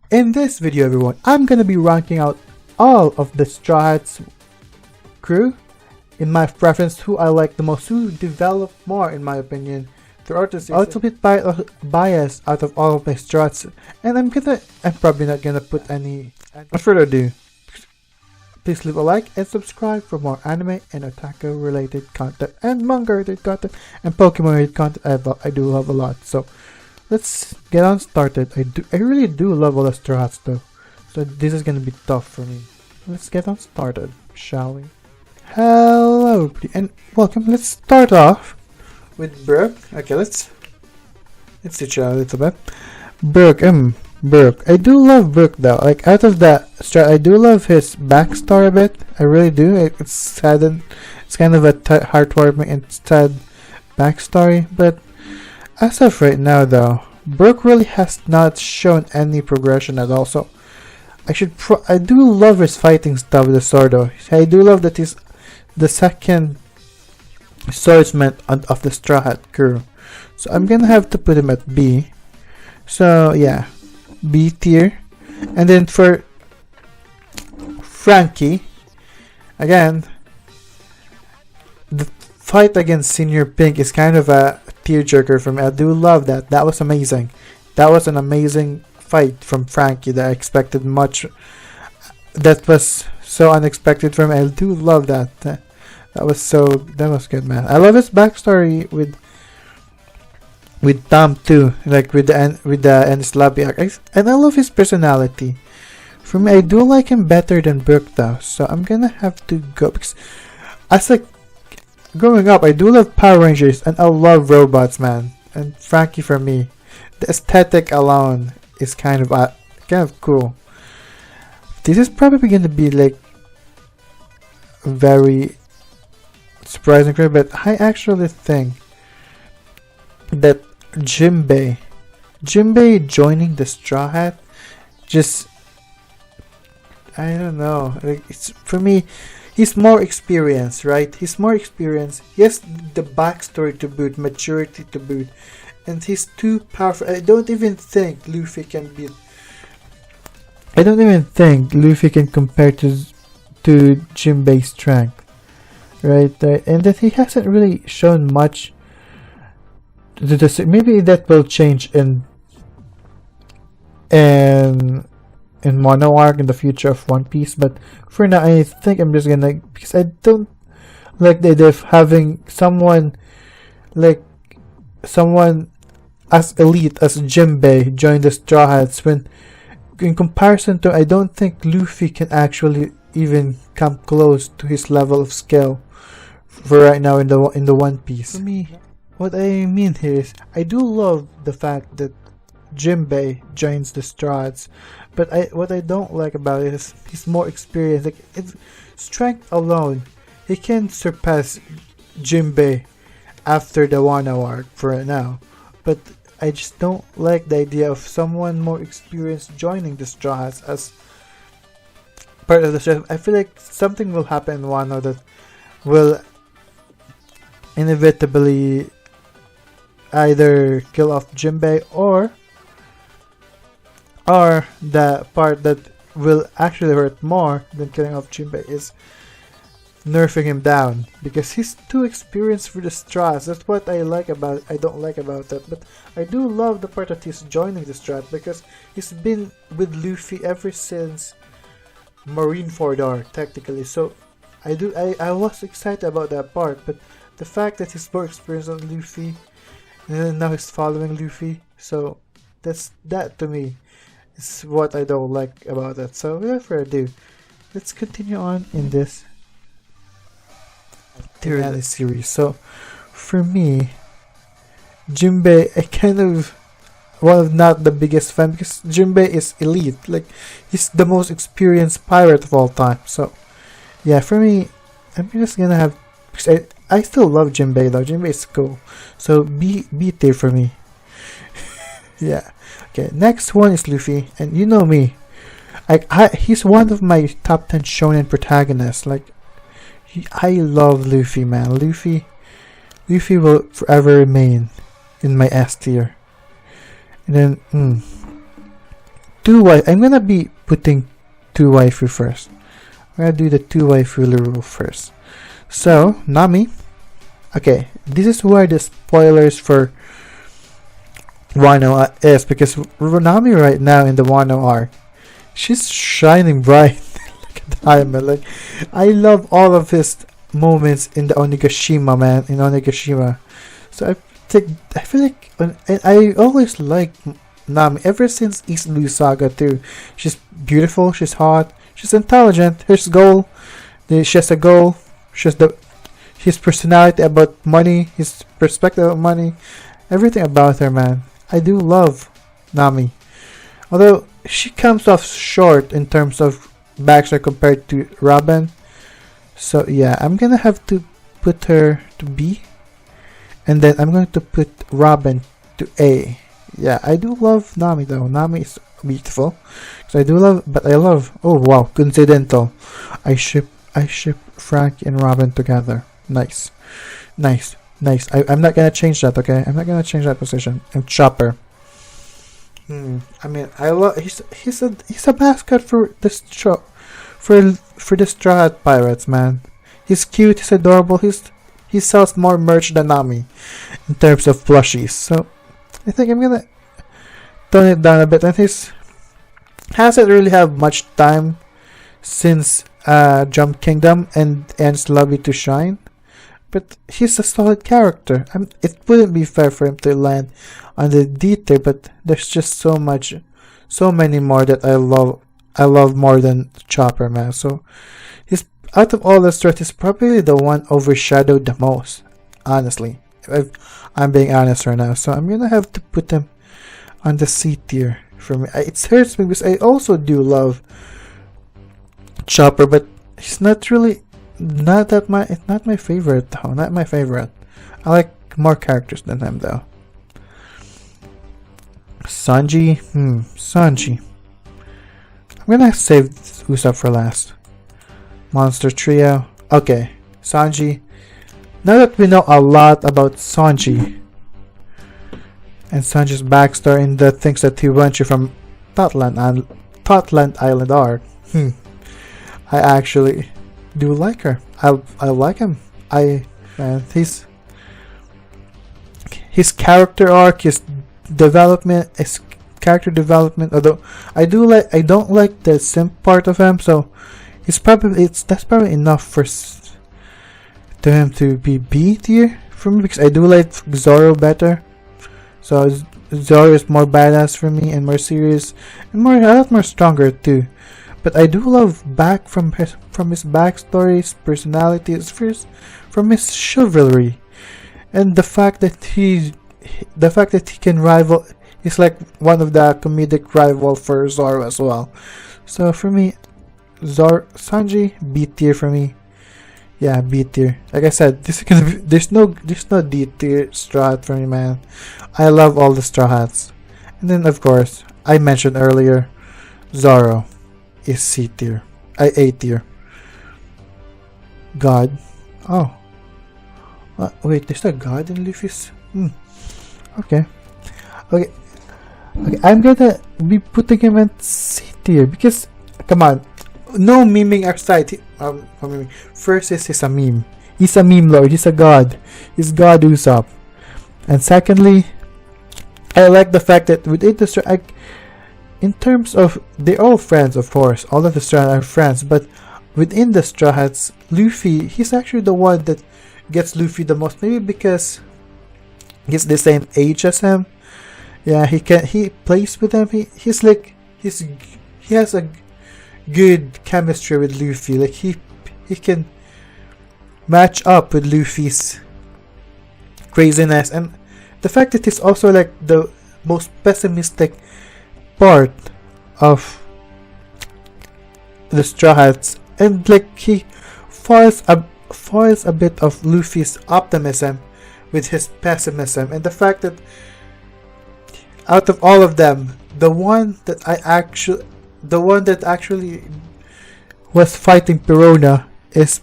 In this video, everyone, I'm gonna be ranking out all of the Straw Hats crew in my preference, who I like the most, who develop more in my opinion throughout the season. A little bit biased out of all of my Straw Hats, and I'm probably not gonna put any. Without further ado, please leave a like and subscribe for more anime and otaku related content and manga related content and Pokemon related content. I do love a lot. So let's get on started. I really do love all the Straw Hats though, so this is gonna be tough for me. Let's get on started, shall we? Hello everybody and welcome. Let's start off with Brooke. Okay, let's switch out a little bit. Brooke. I do love Brooke though. Like out of that strat, I do love his backstory a bit. I really do. It's sad and it's kind of a heartwarming and sad backstory. But as of right now though, Brooke really has not shown any progression at all. So I do love his fighting style with the sword though. I do love that he's the second swordsman of the Straw Hat crew. So I'm gonna have to put him at B. So yeah, B tier. And then for Frankie, again, the fight against Senior Pink is kind of a tearjerker for me. I do love that. That was amazing. That was an amazing fight from Frankie that I expected much. That was so unexpected from me. I do love that. That was good, man. I love his backstory with Tom too, like with the Enislabi arc, and I love his personality. For me, I do like him better than Brooke though, so I'm gonna have to go because as like growing up, I do love Power Rangers and I love robots, man. And Frankie, for me, the aesthetic alone is kind of cool. This is probably gonna be like very surprising, but I actually think that Jimbei joining the Straw Hat, just I don't know. Like it's for me, he's more experienced, right? He's more experienced. He has the backstory to boot, maturity to boot, and he's too powerful. I don't even think Luffy can compare to Jimbei's strength, right? And that he hasn't really shown much. Maybe that will change in Mono Arc in the future of One Piece, but for now I think I'm just gonna, because I don't like the idea of having someone as elite as Jimbei join the Straw Hats, when in comparison to, I don't think Luffy can actually even come close to his level of skill for right now in the One Piece. For me, what I mean here is, I do love the fact that Jimbei joins the Straw Hats, but what I don't like about it is he's more experienced. Like it's strength alone, he can surpass Jimbei after the Wano arc for right now. But I just don't like the idea of someone more experienced joining the Straw Hats as part of the show. I feel like something will happen in Wano that will inevitably either kill off Jimbei or the part that will actually hurt more than killing off Jimbei is nerfing him down, because he's too experienced for the Straws. That's what I don't like about that. But I do love the part that he's joining the Strat, because he's been with Luffy ever since Marineford arc technically. So I was excited about that part, but the fact that he's more experienced than Luffy and now he's following Luffy, so that to me is what I don't like about it. So without further ado, let's continue on in this series. So for me, Jimbei, not the biggest fan, because Jimbei is elite. Like he's the most experienced pirate of all time. So yeah, for me, I'm just gonna have, because I still love Jimbei though. Jimbei is cool. So B tier for me. Yeah. Okay, next one is Luffy, and you know me. He's one of my top 10 shonen protagonists. Like I love Luffy, man. Luffy will forever remain in my S tier. And then I'm gonna be putting two waifu first. I'm gonna do the two waifu rule first. So Nami. Okay, this is where the spoilers for Wano is, because Nami right now in the Wano arc, she's shining bright. Look at the diamond. Like, I love all of his moments in the Onigashima, man. In Onigashima, so I feel like, and I always like Nami ever since East Blue Saga too. She's beautiful. She's hot. She's intelligent. She has a goal. His personality about money. His perspective about money. Everything about her, man. I do love Nami. Although she comes off short in terms of backstory compared to Robin. So yeah, I'm gonna have to put her to B. And then I'm going to put Robin to A. Yeah, I do love Nami though. Nami is beautiful. So I love, oh wow, coincidental. I ship Frankie and Robin together. Nice. I'm not gonna change that, okay? I'm not gonna change that position. And Chopper. I mean, I love. He's a mascot for this show, for the Straw Hat Pirates, man. He's cute. He's adorable. He sells more merch than Nami, in terms of plushies. So, I think I'm gonna tone it down a bit. And he hasn't really have much time since Jump Kingdom and ends Lobby to Shine. But he's a solid character. It wouldn't be fair for him to land on the D tier, but there's just so many more that I love more than Chopper, man. So he's, out of all the threats, he's probably the one overshadowed the most. Honestly, if I'm being honest right now. So I'm gonna have to put him on the C tier for me. It hurts me because I also do love Chopper, but he's not really. Not my favorite though. Not my favorite. I like more characters than him though. Sanji. Sanji. I'm gonna save Usopp for last. Monster Trio. Okay. Sanji. Now that we know a lot about Sanji and Sanji's backstory and the things that he went through from Totland Island arc. I actually do like her. I like him. His character arc, his character development. Although I don't like the simp part of him. So that's probably enough to him to be B tier for me, because I do like Zoro better. So Zoro is more badass for me and more serious and a lot more stronger too. But I do love from his backstory, his personality, from his chivalry, and the fact that he can rival. He's like one of the comedic rival for Zoro as well. So for me, Sanji B tier for me. Yeah, B tier. Like I said, there's no D tier Straw Hat for me, man. I love all the Straw Hats, and then of course I mentioned earlier, Zoro is C tier. A tier. God. Oh. Wait, there's a God in Luffy's? Okay. I'm gonna be putting him in C tier because, come on, no memeing aside. First is he's a meme. He's a meme lord. He's a god. He's God Usopp. And secondly, I like the fact that within the in terms of, they're all friends, of course. All of the Straw Hats are friends, but within the Straw Hats, Luffy, he's actually the one that gets Luffy the most. Maybe because he's the same age as him. Yeah, he plays with him. He has a good chemistry with Luffy. Like he can match up with Luffy's craziness, and the fact that he's also like the most pessimistic part of the Straw Hats, and like he foils a bit of Luffy's optimism with his pessimism, and the fact that out of all of them, the one that actually was fighting Perona is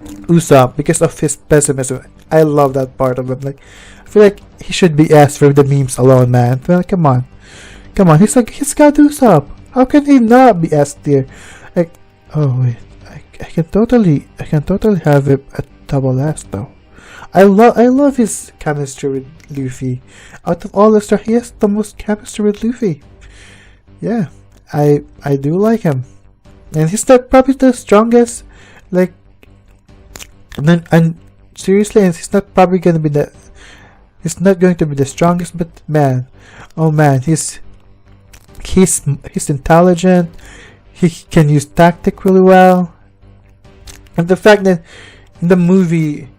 Usopp because of his pessimism. I love that part of him. Like, I feel like he should be asked for the memes alone, man. Well, come on. Come on, he's got Usopp. How can he not be S tier? Like, oh wait, I can totally have it at double S though. I love his chemistry with Luffy. Out of all the stars, he has the most chemistry with Luffy. Yeah, I do like him, and he's probably the strongest. Like, and seriously, and he's not probably gonna be the. He's not going to be the strongest, but man, oh man, he's intelligent. He can use tactic really well, and the fact that in the movie,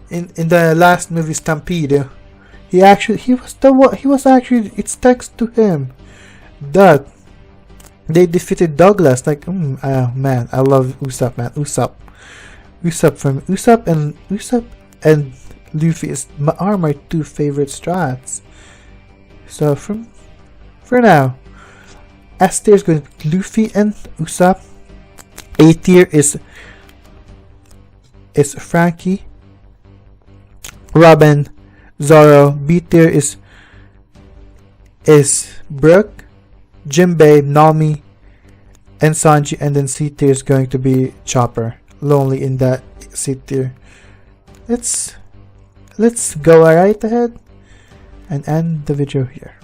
in the last movie Stampede, it's thanks to him that they defeated Douglas. Like, man, I love Usopp, man. Usopp and Luffy are my two favorite strats. So for now, S tier is going to be Luffy and Usopp. A tier is Frankie, Robin, Zoro. B tier is Brook, Jimbei, Nami, and Sanji. And then C tier is going to be Chopper. Lonely in that C tier. Let's go right ahead and end the video here.